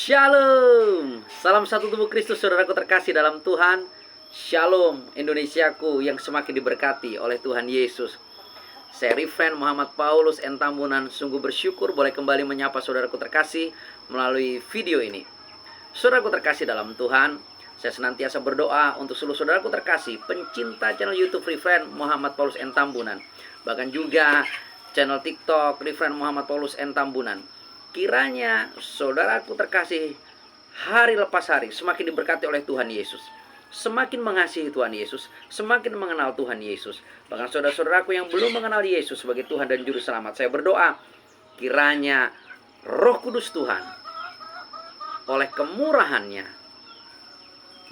Shalom, salam satu tubuh Kristus, saudaraku terkasih dalam Tuhan. Shalom, Indonesiaku yang semakin diberkati oleh Tuhan Yesus. Saya Rifren Muhammad Paulus N. Tambunan, sungguh bersyukur boleh kembali menyapa saudaraku terkasih melalui video ini. Saudaraku terkasih dalam Tuhan, saya senantiasa berdoa untuk seluruh saudaraku terkasih, pencinta channel YouTube Rifren Muhammad Paulus N. Tambunan, bahkan juga channel TikTok Rifren Muhammad Paulus N. Tambunan. Kiranya saudaraku terkasih hari lepas hari semakin diberkati oleh Tuhan Yesus, semakin mengasihi Tuhan Yesus, semakin mengenal Tuhan Yesus. Bahkan saudara-saudaraku yang belum mengenal Yesus sebagai Tuhan dan Juru Selamat, saya berdoa kiranya Roh Kudus Tuhan oleh kemurahannya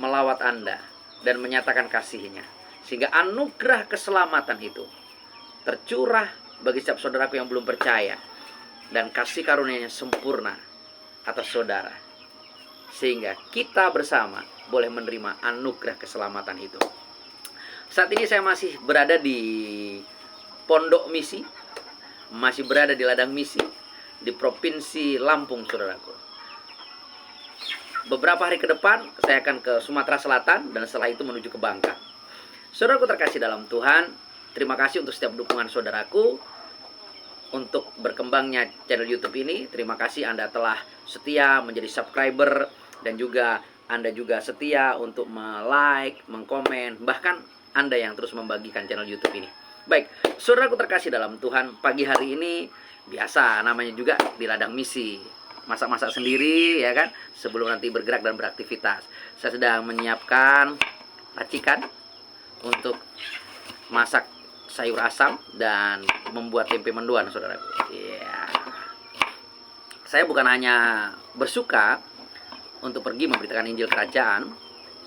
melawat Anda dan menyatakan kasih-Nya, sehingga anugerah keselamatan itu tercurah bagi setiap saudaraku yang belum percaya, dan kasih karunia-Nya sempurna atas saudara, sehingga kita bersama boleh menerima anugerah keselamatan itu. Saat ini saya masih berada di Pondok Misi, masih berada di ladang misi di Provinsi Lampung, saudaraku. Beberapa hari ke depan saya akan ke Sumatera Selatan dan setelah itu menuju ke Bangka. Saudaraku terkasih dalam Tuhan, terima kasih untuk setiap dukungan saudaraku untuk berkembangnya channel YouTube ini. Terima kasih Anda telah setia menjadi subscriber, dan juga Anda juga setia untuk like, mengkomen, bahkan Anda yang terus membagikan channel YouTube ini. Baik, saudaraku terkasih dalam Tuhan, pagi hari ini biasa namanya juga di ladang misi, masak-masak sendiri ya kan, sebelum nanti bergerak dan beraktivitas. Saya sedang menyiapkan racikan untuk masak sayur asam dan membuat tempe mendoan, saudaraku. Ya. Saya bukan hanya bersuka untuk pergi memberitakan Injil Kerajaan,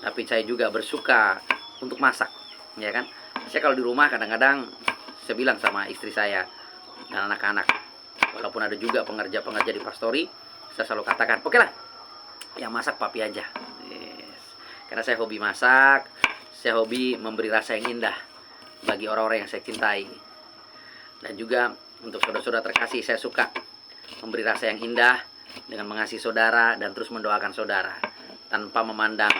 tapi saya juga bersuka untuk masak, ya kan? Saya kalau di rumah kadang-kadang saya bilang sama istri saya dan anak-anak, walaupun ada juga pengerja-pengerja di pastori, saya selalu katakan, oke lah, yang masak papi aja. Yes. Karena saya hobi masak, saya hobi memberi rasa yang indah bagi orang-orang yang saya cintai. Dan juga untuk saudara-saudara terkasih, saya suka memberi rasa yang indah dengan mengasihi saudara dan terus mendoakan saudara, tanpa memandang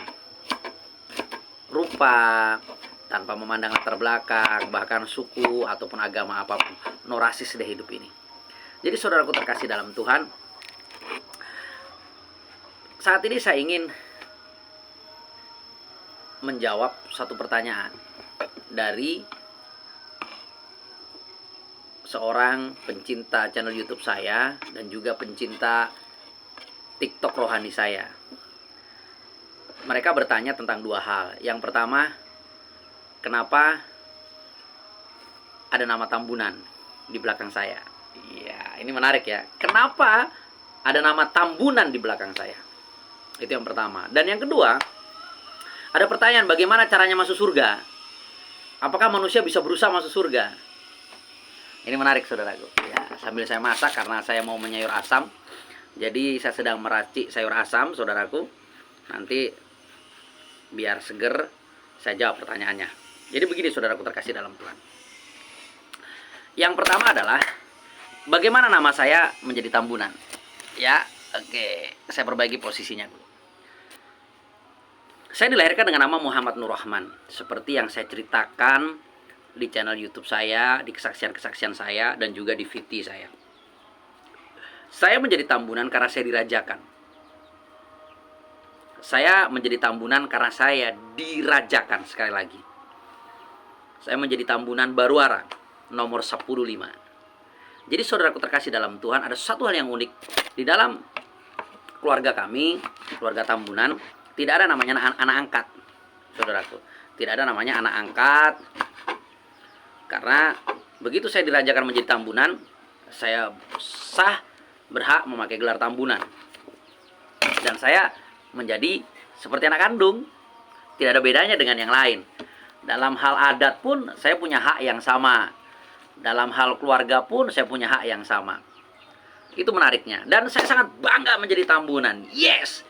rupa, tanpa memandang latar belakang, bahkan suku ataupun agama apapun. No rasis deh hidup ini. Jadi saudaraku terkasih dalam Tuhan, saat ini saya ingin menjawab satu pertanyaan dari seorang pencinta channel YouTube saya dan juga pencinta TikTok rohani saya. Mereka bertanya tentang dua hal. Yang pertama, kenapa ada nama Tambunan di belakang saya? Iya, ini menarik ya. Kenapa ada nama Tambunan di belakang saya? Itu yang pertama. Dan yang kedua, ada pertanyaan, bagaimana caranya masuk surga? Apakah manusia bisa berusaha masuk surga? Ini menarik, saudaraku. Ya, sambil saya masak karena saya mau menyayur asam. Jadi saya sedang meracik sayur asam, saudaraku. Nanti biar seger saya jawab pertanyaannya. Jadi begini, saudaraku terkasih dalam Tuhan. Yang pertama adalah bagaimana nama saya menjadi Tambunan? Ya, oke. Saya perbaiki posisinya dulu. Saya dilahirkan dengan nama Muhammad Nur Rahman, seperti yang saya ceritakan di channel YouTube saya, di kesaksian-kesaksian saya, dan juga di VT saya. Saya menjadi Tambunan karena saya dirajakan. Saya menjadi Tambunan karena saya dirajakan, sekali lagi. Saya menjadi Tambunan Baruara, nomor 105. Jadi saudaraku terkasih dalam Tuhan, ada satu hal yang unik. Di dalam keluarga kami, keluarga Tambunan, tidak ada namanya anak angkat, saudaraku. Tidak ada namanya anak angkat. Karena begitu saya dirajakan menjadi Tambunan, saya sah berhak memakai gelar Tambunan. Dan saya menjadi seperti anak kandung. Tidak ada bedanya dengan yang lain. Dalam hal adat pun saya punya hak yang sama. Dalam hal keluarga pun saya punya hak yang sama. Itu menariknya. Dan saya sangat bangga menjadi Tambunan. Yes!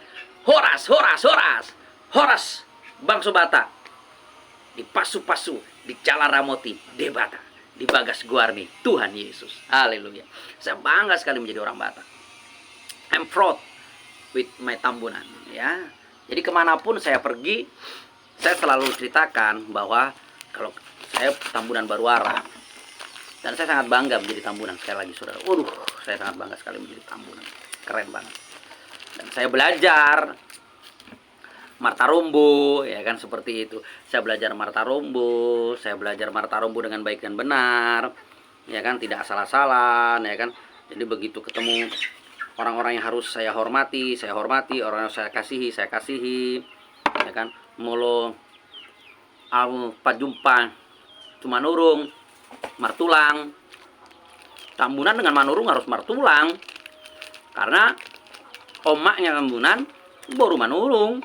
Horas, horas, horas. Horas Bang Sobata. Di Pasu-Pasu, di Jalan Ramoti, Debata, di Bagas Guarni, Tuhan Yesus. Haleluya. Saya bangga sekali menjadi orang Batak. I'm proud with my Tambunan, ya. Jadi kemanapun saya pergi, saya selalu ceritakan bahwa kalau saya Tambunan Baruara, dan saya sangat bangga menjadi Tambunan. Sekali lagi saudara, waduh, saya sangat bangga sekali menjadi Tambunan, keren banget. Dan saya belajar Martarumbu, ya kan, seperti itu. Saya belajar Martarumbu, dengan baik dan benar, ya kan, tidak salah-salah, ya kan. Jadi begitu ketemu orang-orang yang harus saya hormati, orang yang saya kasihi, ya kan. Mulu pajumpa cuma nurung martulang. Tambunan dengan manurung harus martulang, karena omaknya Tambunan baru manurung.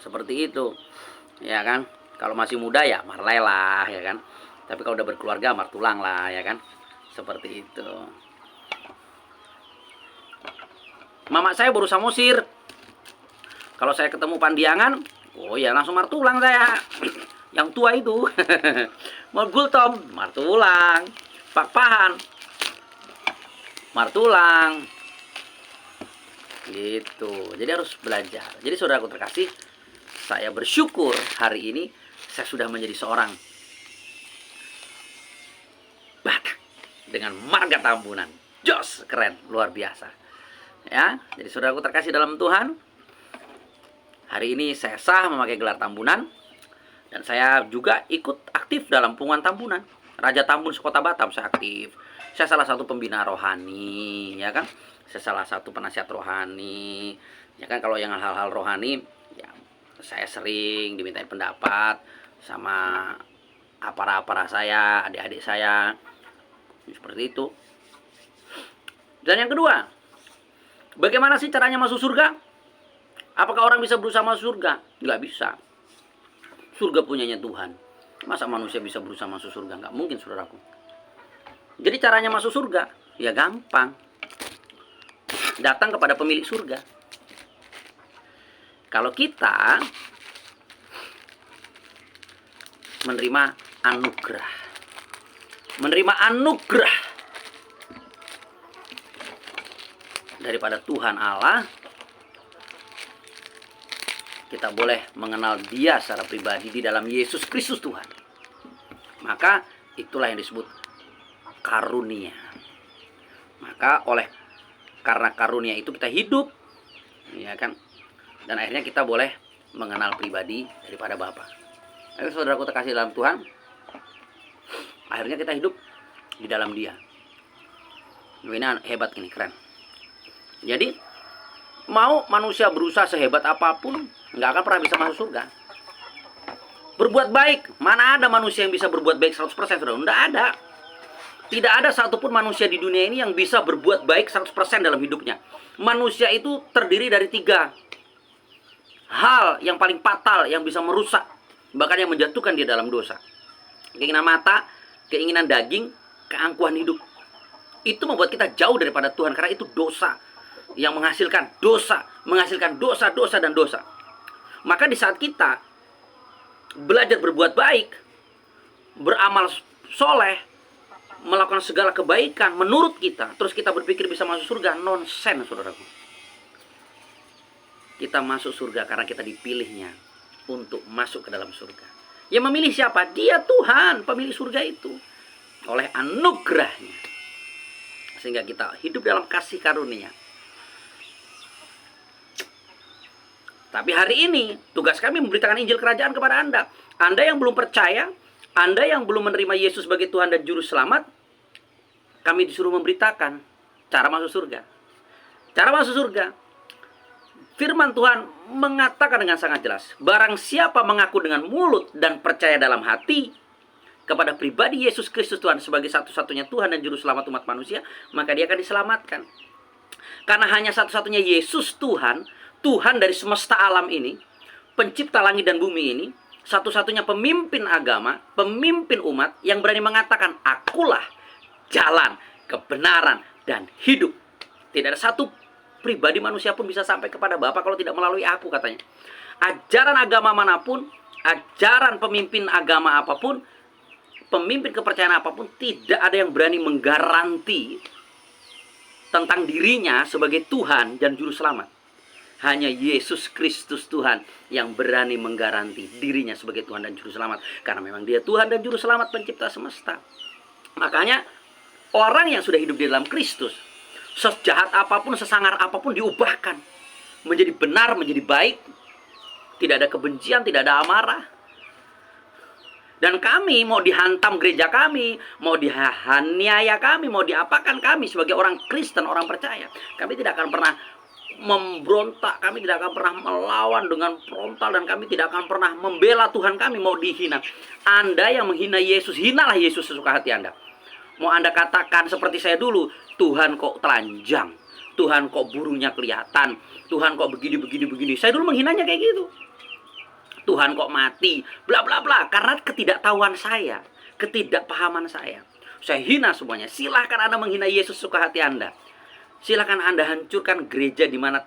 Seperti itu, ya kan. Kalau masih muda ya marlai lah, ya kan. Tapi kalau udah berkeluarga martulang lah, ya kan. Seperti itu. Mama saya baru samosir. Kalau saya ketemu Pandiangan, oh ya langsung martulang saya. Yang tua itu. Mau Gultom, martulang. Pak Pahan, martulang. Gitu. Jadi harus belajar. Jadi saudaraku terkasih, saya bersyukur hari ini saya sudah menjadi seorang Batak dengan marga Tambunan. Jos, keren, luar biasa. Ya, jadi saudaraku terkasih dalam Tuhan, hari ini saya sah memakai gelar Tambunan, dan saya juga ikut aktif dalam Punguan Tambunan. Raja Tambun Sekota Batam saya aktif. Saya salah satu pembina rohani, ya kan. Saya salah satu penasihat rohani, ya kan. Kalau yang hal-hal rohani, ya saya sering dimintain pendapat sama apara-apara saya, adik-adik saya, seperti itu. Dan yang kedua, bagaimana sih caranya masuk surga? Apakah orang bisa berusaha masuk surga? Nggak bisa. Surga punyanya Tuhan. Masa manusia bisa berusaha masuk surga? Nggak mungkin, saudaraku. Jadi caranya masuk surga, ya gampang. Datang kepada pemilik surga. Kalau kita menerima anugerah daripada Tuhan Allah, kita boleh mengenal Dia secara pribadi di dalam Yesus Kristus Tuhan. Maka itulah yang disebut karunia. Maka karena karunia itu kita hidup, ya kan? Dan akhirnya kita boleh mengenal pribadi daripada Bapa. Ayo saudaraku terkasih dalam Tuhan, akhirnya kita hidup di dalam Dia. Ini hebat, ini keren. Jadi mau manusia berusaha sehebat apapun, nggak akan pernah bisa masuk surga. Berbuat baik, mana ada manusia yang bisa berbuat baik 100%, saudara? Nggak ada. Tidak ada satupun manusia di dunia ini yang bisa berbuat baik 100% dalam hidupnya. Manusia itu terdiri dari 3 hal yang paling fatal yang bisa merusak, bahkan yang menjatuhkan dia dalam dosa. Keinginan mata, keinginan daging, keangkuhan hidup. Itu membuat kita jauh daripada Tuhan, karena itu dosa yang menghasilkan dosa, dosa dan dosa. Maka di saat kita belajar berbuat baik, beramal soleh, melakukan segala kebaikan menurut kita, terus kita berpikir bisa masuk surga, nonsen, saudaraku. Kita masuk surga karena kita dipilihnya untuk masuk ke dalam surga. Yang memilih siapa? Dia, Tuhan, pemilik surga itu. Oleh anugerahnya. Sehingga kita hidup dalam kasih karunia. Tapi hari ini tugas kami memberitakan Injil Kerajaan kepada Anda. Anda yang belum percaya, Anda yang belum menerima Yesus sebagai Tuhan dan Juru Selamat, kami disuruh memberitakan cara masuk surga. Cara masuk surga. Firman Tuhan mengatakan dengan sangat jelas, barang siapa mengaku dengan mulut dan percaya dalam hati kepada pribadi Yesus Kristus Tuhan sebagai satu-satunya Tuhan dan Juru Selamat umat manusia, maka dia akan diselamatkan. Karena hanya satu-satunya Yesus Tuhan, Tuhan dari semesta alam ini, pencipta langit dan bumi ini, satu-satunya pemimpin agama, pemimpin umat yang berani mengatakan, akulah jalan, kebenaran, dan hidup. Tidak ada satu pribadi manusia pun bisa sampai kepada Bapa kalau tidak melalui aku, katanya. Ajaran agama manapun, ajaran pemimpin agama apapun, pemimpin kepercayaan apapun, tidak ada yang berani menggaranti tentang dirinya sebagai Tuhan dan Juru Selamat. Hanya Yesus Kristus Tuhan yang berani menggaranti dirinya sebagai Tuhan dan Juru Selamat. Karena memang dia Tuhan dan Juru Selamat pencipta semesta. Makanya orang yang sudah hidup di dalam Kristus, sejahat apapun, sesangar apapun, diubahkan menjadi benar, menjadi baik. Tidak ada kebencian, tidak ada amarah. Dan kami mau dihantam gereja kami, mau dihaniaya kami, mau diapakan kami sebagai orang Kristen, orang percaya, kami tidak akan pernah memberontak, kami tidak akan pernah melawan dengan frontal, dan kami tidak akan pernah membela Tuhan kami mau dihina. Anda yang menghina Yesus, hinalah Yesus sesuka hati Anda. Mau Anda katakan seperti saya dulu, Tuhan kok telanjang, Tuhan kok burungnya kelihatan, Tuhan kok begini. Saya dulu menghinanya kayak gitu. Tuhan kok mati, bla bla bla, karena ketidaktahuan saya, ketidakpahaman saya. Saya hina semuanya. Silahkan Anda menghina Yesus suka hati Anda. Silahkan Anda hancurkan gereja di mana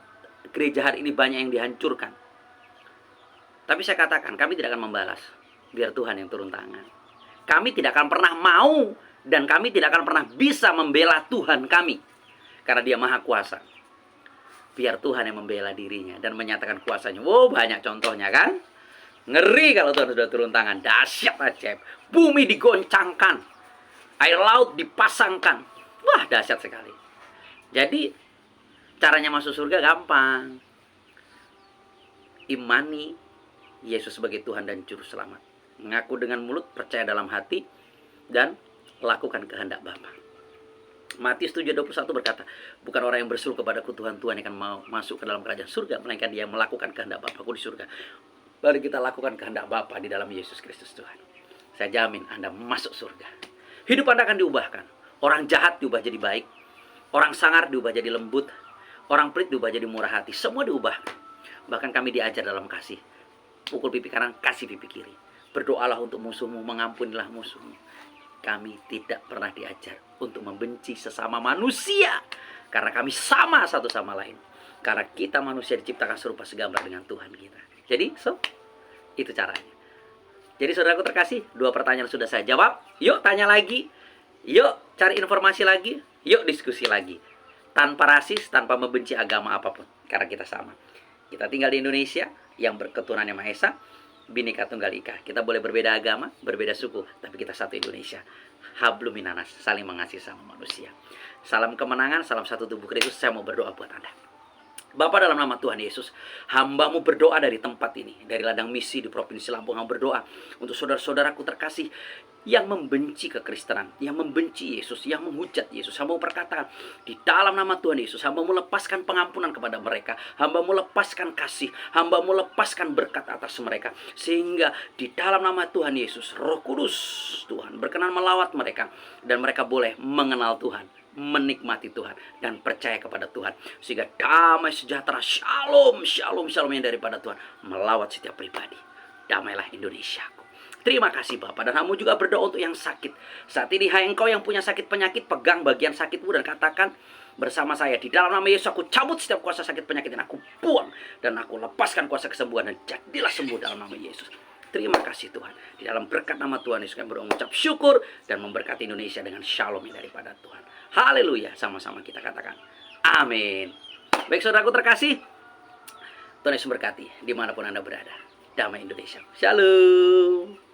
gereja hari ini banyak yang dihancurkan. Tapi saya katakan, kami tidak akan membalas. Biar Tuhan yang turun tangan. Kami tidak akan pernah mau dan kami tidak akan pernah bisa membela Tuhan kami. Karena dia maha kuasa. Biar Tuhan yang membela dirinya dan menyatakan kuasanya. Wow, banyak contohnya kan? Ngeri kalau Tuhan sudah turun tangan. Dahsyat ajaib. Bumi digoncangkan. Air laut dipasangkan. Wah, dahsyat sekali. Jadi caranya masuk surga gampang. Imani Yesus sebagai Tuhan dan Juru Selamat. Mengaku dengan mulut, percaya dalam hati, dan lakukan kehendak Bapa. Matius 7:21 berkata, bukan orang yang berseru kepadaku Tuhan, Tuhan yang akan mau masuk ke dalam kerajaan surga, melainkan dia yang melakukan kehendak Bapa-Ku di surga. Mari kita lakukan kehendak Bapa di dalam Yesus Kristus Tuhan. Saya jamin Anda masuk surga. Hidup Anda akan diubahkan. Orang jahat diubah jadi baik. Orang sangar diubah jadi lembut. Orang pelit diubah jadi murah hati. Semua diubah. Bahkan kami diajar dalam kasih. Pukul pipi kanan, kasih pipi kiri. Berdoalah untuk musuhmu, mengampunilah musuhmu. Kami tidak pernah diajar untuk membenci sesama manusia. Karena kami sama satu sama lain. Karena kita manusia diciptakan serupa segambar dengan Tuhan kita. Jadi, itu caranya. Jadi saudaraku terkasih, 2 pertanyaan sudah saya jawab. Yuk tanya lagi. Yuk cari informasi lagi. Yuk diskusi lagi. Tanpa rasis, tanpa membenci agama apapun. Karena kita sama. Kita tinggal di Indonesia yang berketurunan yang Maha Esa, Bhinneka Tunggal Ika. Kita boleh berbeda agama, berbeda suku, tapi kita satu Indonesia. Hablum minanas, saling mengasihi sama manusia. Salam kemenangan, salam satu tubuh Kristus. Saya mau berdoa buat Anda. Bapa, dalam nama Tuhan Yesus, hamba-Mu berdoa dari tempat ini, dari ladang misi di Provinsi Lampung. Hamba berdoa untuk saudara-saudaraku terkasih yang membenci kekristenan, yang membenci Yesus, yang menghujat Yesus. Hamba berkata, di dalam nama Tuhan Yesus, hamba-Mu lepaskan pengampunan kepada mereka. Hamba-Mu lepaskan kasih, hamba-Mu lepaskan berkat atas mereka. Sehingga di dalam nama Tuhan Yesus, Roh Kudus Tuhan berkenan melawat mereka. Dan mereka boleh mengenal Tuhan, menikmati Tuhan, dan percaya kepada Tuhan. Sehingga damai sejahtera, shalom, shalom, shalom yang daripada Tuhan melawat setiap pribadi. Damailah Indonesiaku. Terima kasih Bapak. Dan kamu juga berdoa untuk yang sakit. Saat ini hai engkau yang punya sakit penyakit, pegang bagian sakitmu dan katakan bersama saya, di dalam nama Yesus aku cabut setiap kuasa sakit penyakit dan aku buang. Dan aku lepaskan kuasa kesembuhan dan jadilah sembuh dalam nama Yesus. Terima kasih Tuhan. Di dalam berkat nama Tuhan Yesus kami mengucap syukur dan memberkati Indonesia dengan shalom yang daripada Tuhan. Haleluya. Sama-sama kita katakan amin. Baik saudaraku terkasih, Tuhan Yesus berkati dimanapun Anda berada. Damai Indonesia. Shalom.